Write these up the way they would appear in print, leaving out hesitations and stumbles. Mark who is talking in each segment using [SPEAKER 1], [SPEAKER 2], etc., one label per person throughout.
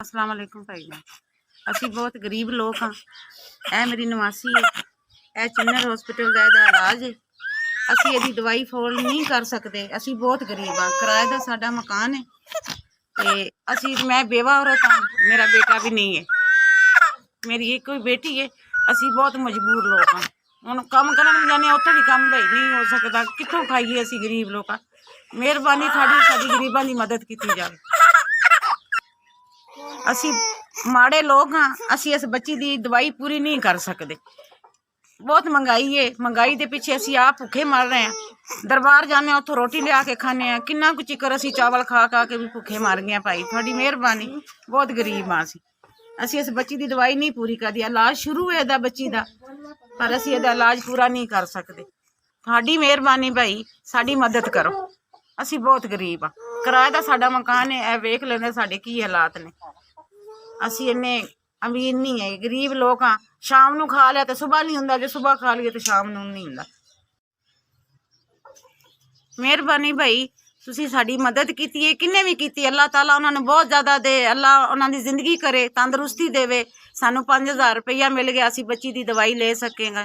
[SPEAKER 1] अस्सलाम वालेकुम भाईजान। असी बहुत गरीब लोग हाँ। ए मेरी नवासी है, ए चिन्नर हॉस्पिटल का इहदा इलाज है। असी इहदी दवाई फोल नहीं कर सकते, असी बहुत गरीब हाँ। किराए का साडा मकान है ते असी मैं बेवा औरत हाँ, मेरा बेटा भी नहीं है, मेरी एक कोई बेटी है। असी बहुत मजबूर लोग हाँ। हुण कम करन जाने उत्थे भी कम भाई नहीं हो सकता, कित्थों खाइए असी गरीब लोग हाँ। मेहरबानी थाड़ी साडी गरीबां दी मदद की जाए। असी माड़े लोग हाँ, असी इस बच्ची की दवाई पूरी नहीं कर सकते। बहुत महंगाई है, महंगाई के पिछे असी आप भुखे मर रहे हैं। दरबार जाने उतो रोटी लिया के खाने, किन्ना कुछ चिकर असी चावल खा खा के भी भुखे मर गए। भाई थोड़ी मेहरबानी, बहुत गरीब हाँ असी इस बच्ची की दवाई नहीं पूरी करती। इलाज शुरू है इहदा बच्ची का, पर असी इहदा इलाज पूरा नहीं कर सकते। थोड़ी मेहरबानी भाई, साडी मदद करो। असी बहुत गरीब हाँ, किराए का साडा मकान है। ए वेख लेंदे साडे की हालात ने। असी इन्ने अमीर नहीं है, गरीब लोग हाँ। शाम नू खा लिया तो सुबह नहीं हुंदा, जो सुबह खा लिए तो शाम नू नहीं हुंदा। मेहरबानी भाई, तुसी साडी मदद कीती है, किन्ने भी कीती। अल्लाह ताला उन्होंने बहुत ज्यादा दे, अल्लाह उन्होंने जिंदगी करे, तंदुरुस्ती देवे। सानू 5000 रुपया मिल गया, असी बच्ची की दवाई ले सकेंगे।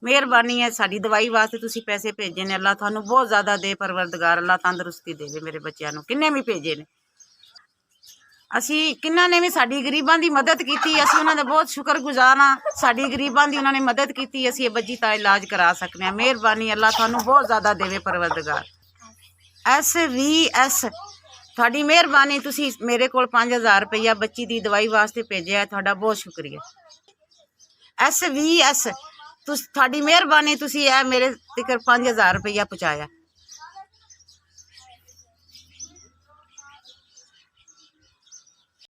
[SPEAKER 1] मेहरबानी है, साडी दवाई वास्ते तुसी पैसे भेजे ने। अल्लाह थानू बहुत ज्यादा दे परवरदिगार, अल्लाह तंदुरुस्ती देवे मेरे बच्चों नू। किन्ने भी भेजे ने, असी किन्ना ने भी साडी गरीबां दी मदद की, असी उन्हां दे बहुत शुक्रगुजार हाँ। साडी गरीबां दी उन्होंने मदद की, असी बच्ची का इलाज करा सकने। मेहरबानी, अल्लाह थानू बहुत ज्यादा देवे परवरदिगार। SVS थोड़ी मेहरबानी, तुसी मेरे को 5000 रुपया बच्ची की दवाई वास्ते भेजा है, थोड़ा बहुत शुक्रिया। SVS थोड़ी मेहरबानी, तुसी मेरे तक 5000 रुपया पहुँचाया।